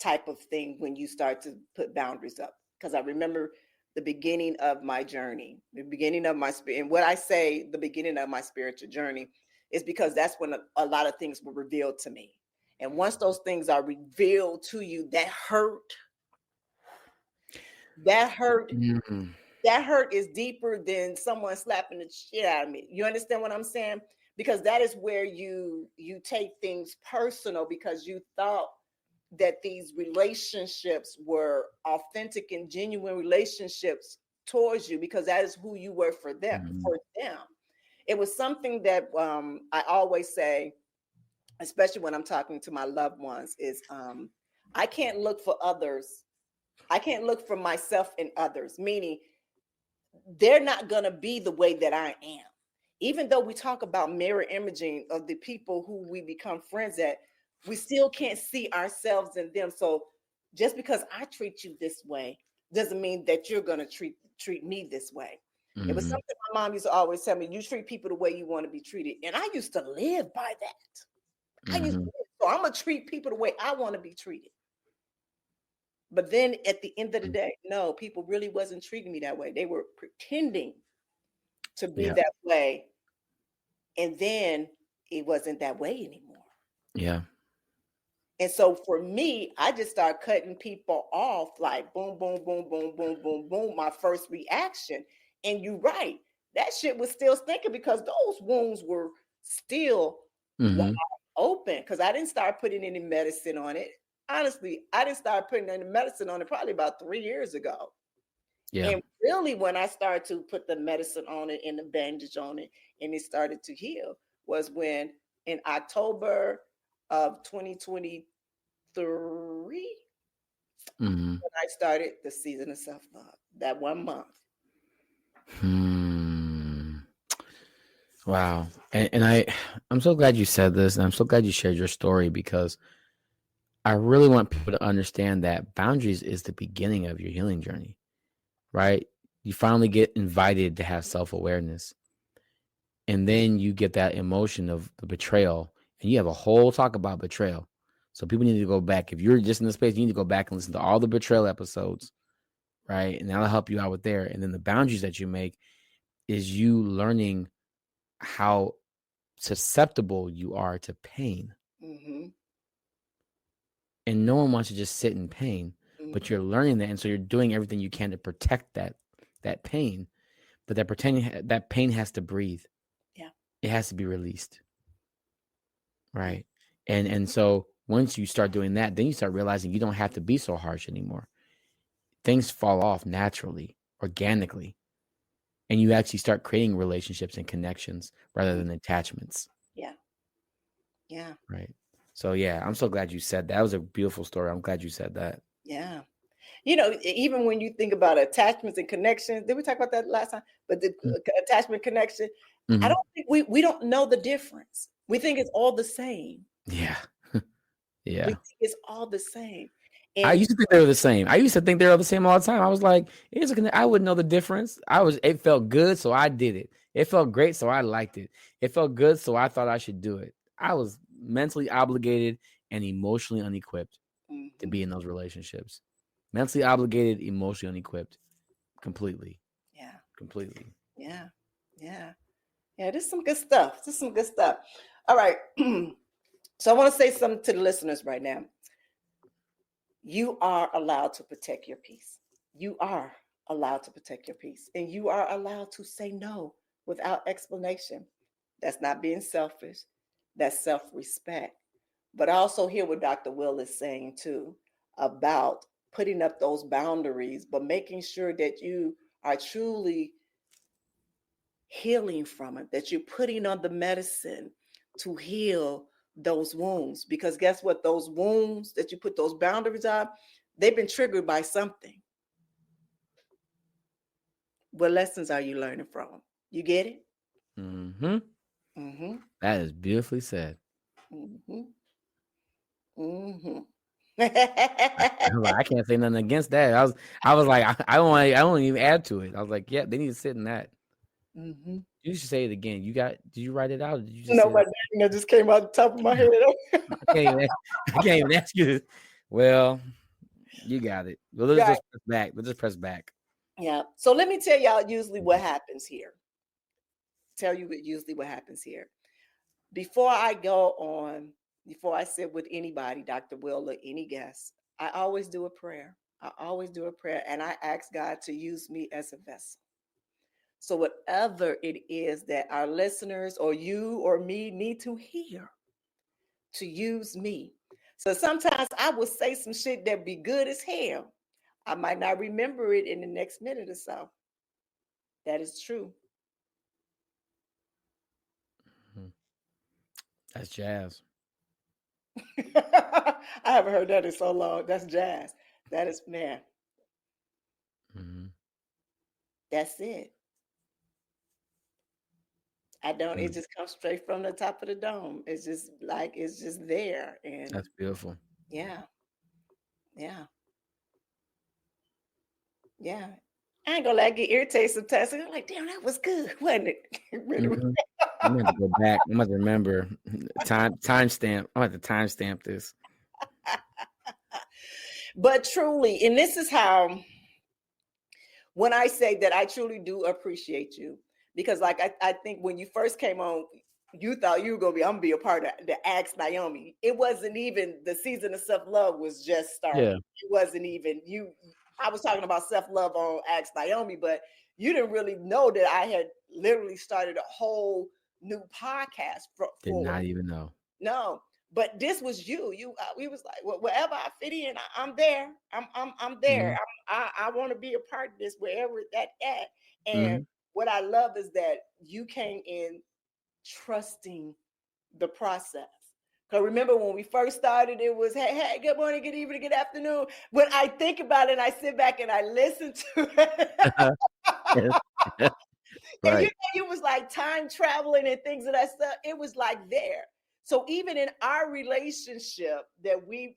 type of thing when you start to put boundaries up. Because I remember the beginning of my journey, the beginning of my spirit. And what I say, the beginning of my spiritual journey, is because that's when a lot of things were revealed to me. And once those things are revealed to you, that hurt, Mm-hmm. that hurt is deeper than someone slapping the shit out of me. You understand what I'm saying? Because that is where you take things personal, because you thought that these relationships were authentic and genuine relationships towards you, because that is who you were for them. It was something that I always say, especially when I'm talking to my loved ones, is I can't look for others. I can't look for myself in others, meaning they're not going to be the way that I am. Even though we talk about mirror imaging of the people who we become friends at, we still can't see ourselves in them. So just because I treat you this way doesn't mean that you're going to treat me this way. Mm-hmm. It was something my mom used to always tell me: you treat people the way you want to be treated. And I used to live by that. So I'm going to treat people the way I want to be treated. But then at the end of the day, no, people really wasn't treating me that way. They were pretending to be that way. And then it wasn't that way anymore. Yeah. And so for me, I just started cutting people off, like boom, boom, boom, boom, boom, boom, boom, my first reaction. And you're right. That shit was still stinking, because those wounds were still wide open, because I didn't start putting any medicine on it. Honestly, I didn't start putting any medicine on it probably about 3 years ago. Yeah. And really, when I started to put the medicine on it and the bandage on it, and it started to heal, was when in October of 2023, when I started the season of self-love, that 1 month. Wow. And I'm so glad you said this, and I'm so glad you shared your story, because I really want people to understand that boundaries is the beginning of your healing journey, right? You finally get invited to have self-awareness. And then you get that emotion of the betrayal, and you have a whole talk about betrayal. So people need to go back. If you're just in the space, you need to go back and listen to all the betrayal episodes, right? And that'll help you out with there. And then the boundaries that you make is you learning how susceptible you are to pain. And no one wants to just sit in pain, but you're learning that. And so you're doing everything you can to protect that pain, but that pain has to breathe. Yeah. It has to be released. Right. And so once you start doing that, then you start realizing you don't have to be so harsh anymore. Things fall off naturally, organically. And you actually start creating relationships and connections rather than attachments. Yeah. Yeah. Right. So, yeah, I'm so glad you said that. That was a beautiful story. I'm glad you said that. Yeah. You know, even when you think about attachments and connections, did we talk about that last time? But the attachment connection, I don't think we don't know the difference. We think it's all the same. Yeah. Yeah. We think it's all the same. And I used to think they were the same. I used to think they were the same all the time. I was like, I wouldn't know the difference. It felt good, so I did it. It felt great, so I liked it. It felt good, so I thought I should do it. I was mentally obligated and emotionally unequipped to be in those relationships. Mentally obligated, emotionally unequipped. Completely. Yeah. Completely. Yeah. Yeah. Yeah. There's some good stuff. All right. So I want to say something to the listeners right now. You are allowed to protect your peace. You are allowed to protect your peace. And you are allowed to say no without explanation. That's not being selfish. That's self-respect. But I also hear what Dr. Will is saying too about putting up those boundaries, but making sure that you are truly healing from it, that you're putting on the medicine to heal those wounds. Because guess what? Those wounds that you put those boundaries on, they've been triggered by something. What lessons are you learning from them? You get it? That is beautifully said. I can't say nothing against that. I was like, I don't even add to it. I was like, yeah, they need to sit in that. You should say it again. Did you write it out? Or did you just no, but just came out the top of my head. I can't even ask you. Well, you got it. Well, let's Right. just press back. Let's just press back. Yeah. So let me tell y'all usually what happens here. Usually what happens here. Before I go on, before I sit with anybody, Dr. Will or any guest, I always do a prayer. I always do a prayer and I ask God to use me as a vessel. So whatever it is that our listeners or you or me need to hear, to use me. So sometimes I will say some shit that be good as hell. I might not remember it in the next minute or so. That is true. That's jazz. I haven't heard that in so long. That's jazz. That is, man, Mm-hmm. that's it. I don't, it just comes straight from the top of the dome. It's just like, it's just there. And That's beautiful. yeah, yeah, yeah. I ain't gonna let get irritated sometimes. I'm like, damn, that was good, wasn't it? It really was. Mm-hmm. I'm gonna have to go back. I'm gonna remember timestamp. I'm gonna have to timestamp this. But truly, and this is how, when I say that I truly do appreciate you, because like I think when you first came on, you thought you were gonna be, I'm gonna be a part of the Ask Naomi. It wasn't even the season of self-love was just starting. Yeah. It wasn't even you. I was talking about self-love on Ask Naomi, but you didn't really know that I had literally started a whole new podcast Did not even know. no, but this was you. We was like, well, wherever I fit in, I'm there. I'm there. Mm-hmm. I want to be a part of this wherever that at. And Mm-hmm. what I love is that you came in trusting the process. Because remember when we first started, it was hey, good morning, good evening, good afternoon. When I think about it, and I sit back and I listen to it. And Right. it was like time traveling and things of that stuff. It was like there. So even in our relationship that we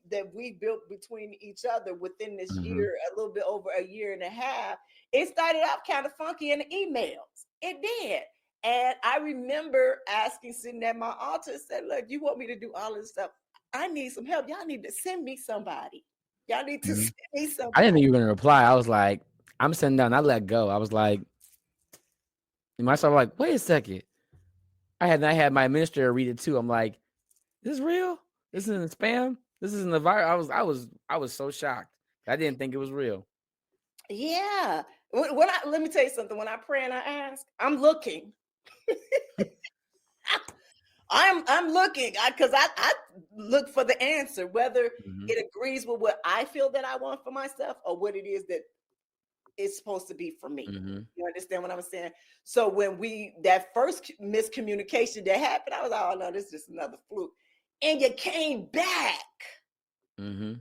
built between each other within this Mm-hmm. year, a little bit over a year and a half, it started out kind of funky in the emails. It did. And I remember asking, sitting at my altar, said, look, you want me to do all this stuff? I need some help. Y'all need to send me somebody. Y'all need to Mm-hmm. send me I didn't somebody. think you were gonna reply. I was like, I'm sitting down. I let go. I was like, and myself like, wait a second. I had my administrator read it too. I'm like, is this real? This isn't spam. This isn't the virus. I was so shocked. I didn't think it was real. Yeah. When I let me tell you something. When I pray and I ask, I'm looking. I'm looking because I look for the answer, whether Mm-hmm. it agrees with what I feel that I want for myself or what it is that it's supposed to be for me. Mm-hmm. You understand what I'm saying? So when that first miscommunication that happened, I was like, oh no, this is just another fluke. And you came back. Mm-hmm.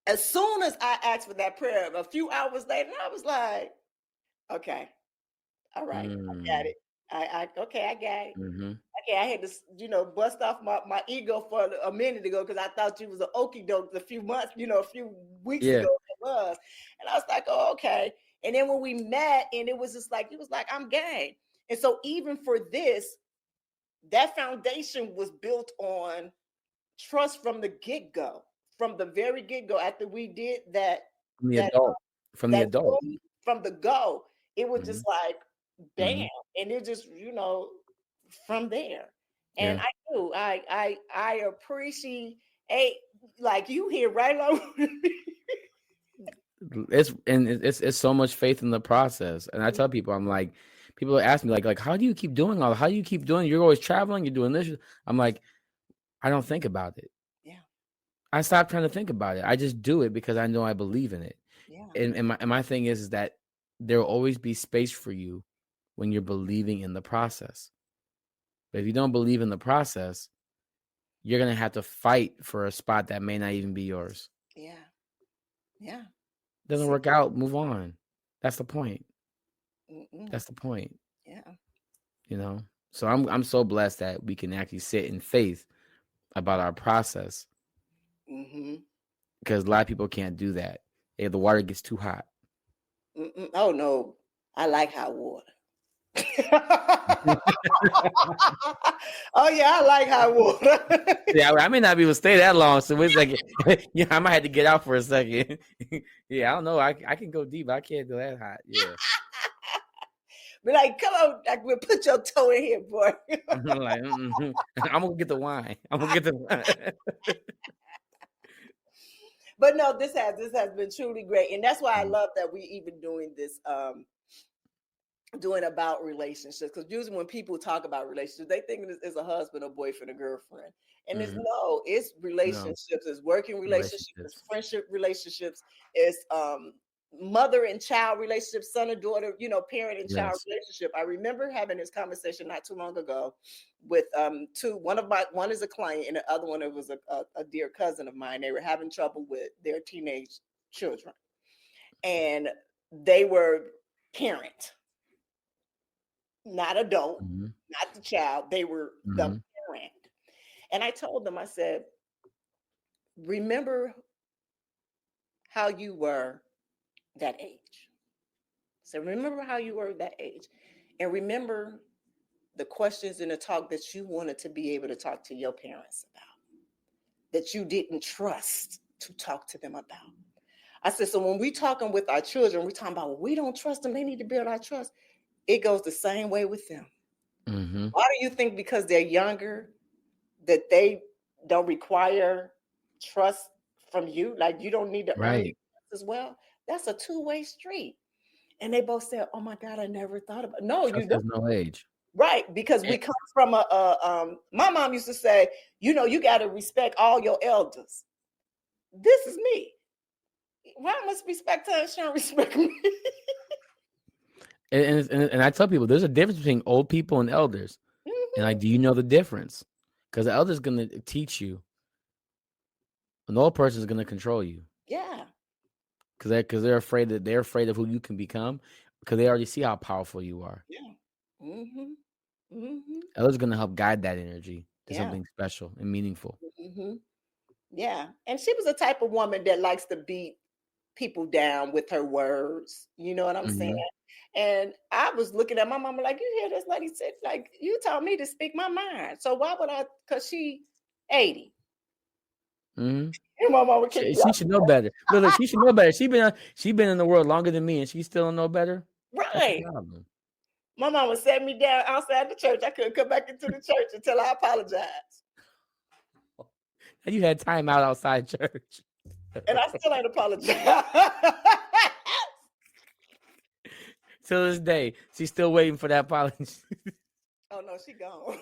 As soon as I asked for that prayer, a few hours later, I was like, okay, all right, I got it. Okay, I got it. Mm-hmm. Okay, I had to, bust off my ego for a minute ago because I thought you was an okie doke a few months, a few weeks Yeah. ago it was. And I was like, oh, okay. And then when we met, and it was just like, he was like, I'm game. And so even for this, that foundation was built on trust from the get-go, from the very get-go. After we did that, From the that adult. From the that adult. from the go, it was Mm-hmm. just like bam, Mm-hmm. and it just from there. And Yeah. I appreciate like you here right along with me. It's so much faith in the process. And I tell people, I'm like, people ask me like how do you keep doing all? How do you keep doing? You're always traveling. You're doing this. I'm like, I don't think about it. Yeah, I stopped trying to think about it. I just do it because I know I believe in it. yeah, And my thing is that there will always be space for you when you're believing in the process. But if you don't believe in the process, you're gonna have to fight for a spot that may not even be yours. yeah, yeah. Doesn't See, work out, move on. That's the point. mm-mm, That's the point. yeah. You know? So I'm so blessed that we can actually sit in faith about our process. Mm-hmm. Because a lot of people can't do that. If the water gets too hot. Mm-mm. Oh no, I like hot water. Oh yeah, I like hot water. Yeah, I may not be able to stay that long, so it's like, yeah, I might have to get out for a second. Yeah, I don't know. I can go deep. I can't go that hot. Yeah, Be like, come on, like, we'll put your toe in here, boy. I'm like, I'm gonna get the wine. I'm gonna get the wine. But no, this has been truly great, and that's why I love that we even doing this. Doing about relationships, because usually when people talk about relationships, they think it's a husband or boyfriend or girlfriend, and it's it's relationships, it's working relationships, it's friendship relationships, it's mother and child relationships, son and daughter, parent and child relationship. I remember having this conversation not too long ago with two. One is a client, and the other one, it was a dear cousin of mine. They were having trouble with their teenage children, and they were parent, not adult, not the child. They were the parent. And I told them, I said, remember how you were that age. So remember how you were that age. And remember the questions in the talk that you wanted to be able to talk to your parents about, that you didn't trust to talk to them about. I said, so when we talking with our children, we're talking about, well, we don't trust them. They need to build our trust. It goes the same way with them. Why do you think because they're younger that they don't require trust from you? Like, you don't need to earn trust as well? That's a two-way street. And they both said, oh my God, I never thought about it. No, trust you don't. has no age. Right, because we come from my mom used to say, you got to respect all your elders. This is me. Why must respect her and she don't respect me? And I tell people there's a difference between old people and elders. And like, do you know the difference? Because the elder's gonna teach you. An old person is gonna control you. Yeah. Because they're afraid of who you can become, because they already see how powerful you are. Yeah. Elder's gonna help guide that energy to something special and meaningful. Yeah. And she was the type of woman that likes to beat people down with her words. You know what I'm saying? And I was looking at my mama like, you hear this lady said, like, you told me to speak my mind. So why would I? Because she 80. And my mama she should know better. Look, she should know better. She been in the world longer than me, and she still don't know better. Right. My mama sat me down outside the church. I couldn't come back into the church until I apologized. And you had time out outside church. And I still ain't apologized. Till this day, she's still waiting for that apology. Oh no, she gone.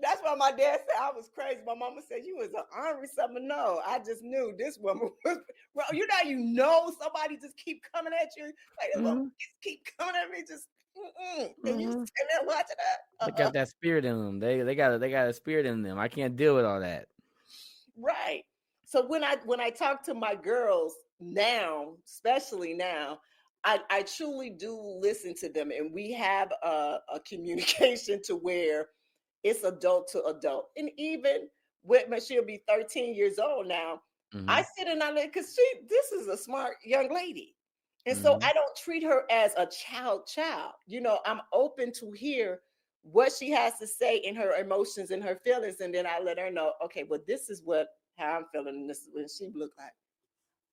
That's why my dad said I was crazy. My mama said you was an ornery something. No, I just knew this woman was. Well, somebody just keep coming at you. Like, this woman just keep coming at me. Just and you sitting there watching that. They got that spirit in them. They got a spirit in them. I can't deal with all that. Right. So when I talk to my girls now, especially now, I truly do listen to them, and we have a communication to where it's adult to adult. And even Whitman, she'll be 13 years old now. I sit and I let, because this is a smart young lady. And so I don't treat her as a child. I'm open to hear what she has to say in her emotions and her feelings. And then I let her know, okay, well, this is how I'm feeling. And this is what she looked like.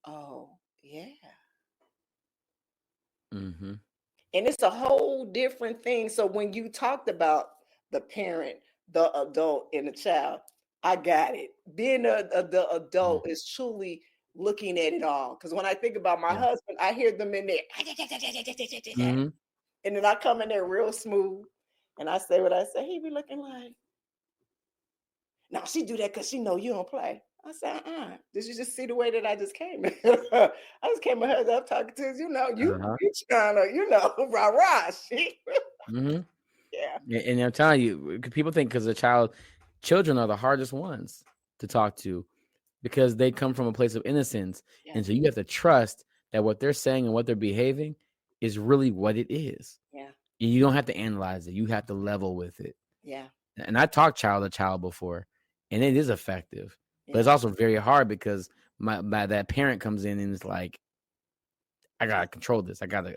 Oh, yeah. And it's a whole different thing. So when you talked about the parent, the adult, and the child, I got it. Being the adult is truly looking at it all. Because when I think about my husband, I hear them in there. And then I come in there real smooth. And I say what I say. He be looking like, no, she do that because she know you don't play. I said, did you just see the way that I just came? I just came and up talking to you trying to, rah-rah shit. Yeah. And I'm telling you, people think because children are the hardest ones to talk to because they come from a place of innocence. Yeah. And so you have to trust that what they're saying and what they're behaving is really what it is. Yeah. And you don't have to analyze it. You have to level with it. Yeah. And I talked child to child before, and it is effective. But it's also very hard because my that parent comes in and it's like, I gotta control this. I gotta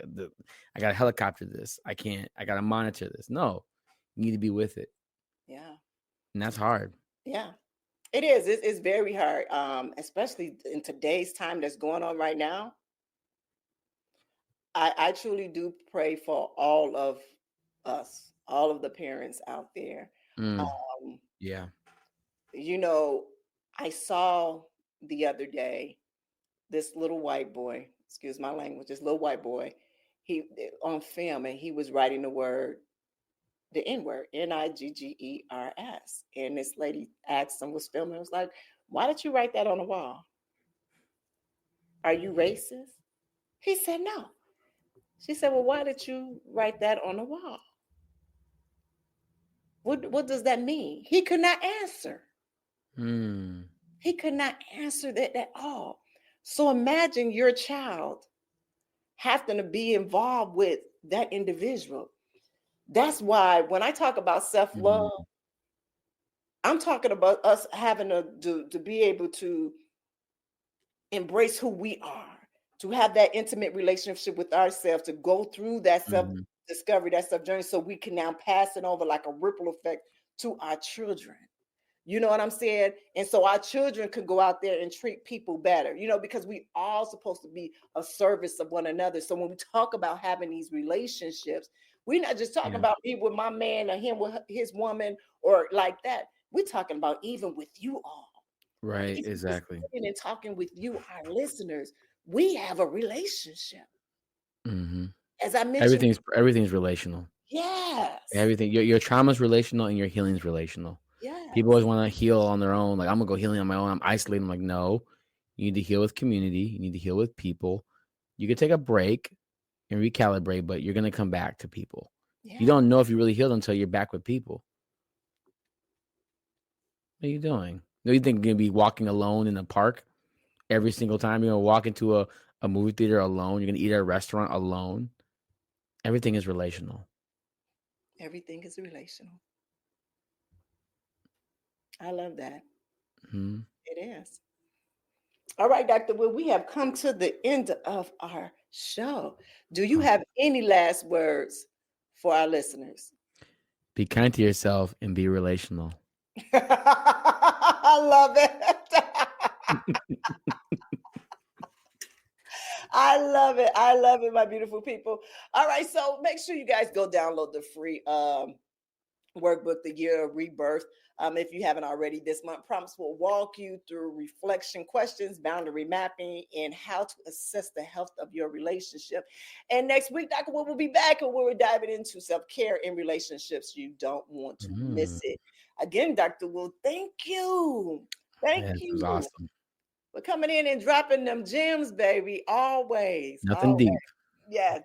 helicopter this. I gotta monitor this. No, you need to be with it. Yeah. And that's hard. Yeah. It is. It's very hard, especially in today's time that's going on right now. I truly do pray for all of us, all of the parents out there. Mm, Um, yeah. I saw the other day this little white boy, excuse my language, this little white boy, he on film, and he was writing the N word, Niggers. And this lady asked him, was filming, was like, why did you write that on the wall? Are you racist? He said, no. She said, well, why did you write that on the wall? What does that mean? He could not answer. He could not answer that at all. So imagine your child having to be involved with that individual. That's why when I talk about self-love, I'm talking about us having to be able to embrace who we are, to have that intimate relationship with ourselves, to go through that self-discovery, that self-journey, so we can now pass it over like a ripple effect to our children. You know what I'm saying? And so our children could go out there and treat people better, because we all supposed to be a service of one another. So when we talk about having these relationships, we're not just talking about me with my man or him with his woman or like that. We're talking about even with you all. Right, Even exactly. sitting and talking with you, our listeners, we have a relationship. As I mentioned, Everything's relational. yes. Everything. Your trauma's relational and your healing's relational. Yes. People always want to heal on their own. Like, I'm gonna go healing on my own. I'm isolating. I'm like, no, you need to heal with community. You need to heal with people. You can take a break and recalibrate, but you're gonna come back to people. Yeah. You don't know if you really healed until you're back with people. What are you doing? No, you think you're gonna be walking alone in the park every single time? You're gonna walk into a movie theater alone. You're gonna eat at a restaurant alone. Everything is relational. Everything is relational. I love that. It is. All right, Dr. Will, we have come to the end of our show. Do you have any last words for our listeners? Be kind to yourself and be relational. I love it. I love it. I love it, my beautiful people. All right, so make sure you guys go download the free workbook, The Year of Rebirth. If you haven't already, this month prompts will walk you through reflection questions, boundary mapping, and how to assess the health of your relationship. And next week, Dr. Will will be back, and we're diving into self-care in relationships. You don't want to miss it. Again, Dr. Will, thank you. Thank you. It was awesome. For coming in and dropping them gems, baby. Always. Nothing deep. Yeah.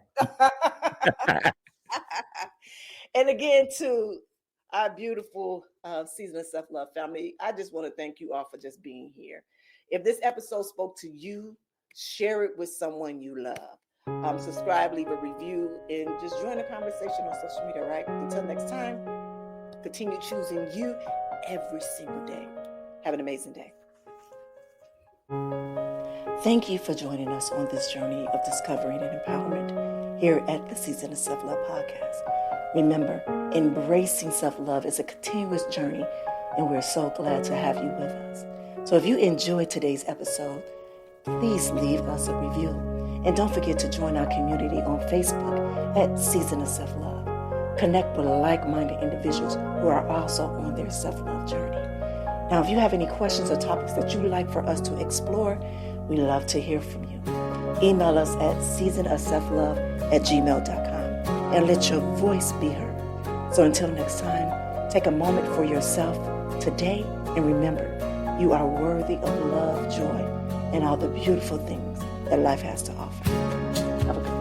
And again, to our beautiful Season of Self-Love family, I just want to thank you all for just being here. If this episode spoke to you, share it with someone you love. Subscribe, leave a review, and just join the conversation on social media, right? Until next time, continue choosing you every single day. Have an amazing day. Thank you for joining us on this journey of discovery and empowerment here at the Season of Self-Love podcast. Remember, embracing self-love is a continuous journey, and we're so glad to have you with us. So if you enjoyed today's episode, please leave us a review. And don't forget to join our community on Facebook at Season of Self-Love. Connect with like-minded individuals who are also on their self-love journey. Now, if you have any questions or topics that you'd like for us to explore, we love to hear from you. Email us at seasonofselflove@gmail.com and let your voice be heard. So until next time, take a moment for yourself today and remember, you are worthy of love, joy, and all the beautiful things that life has to offer. Have a good day.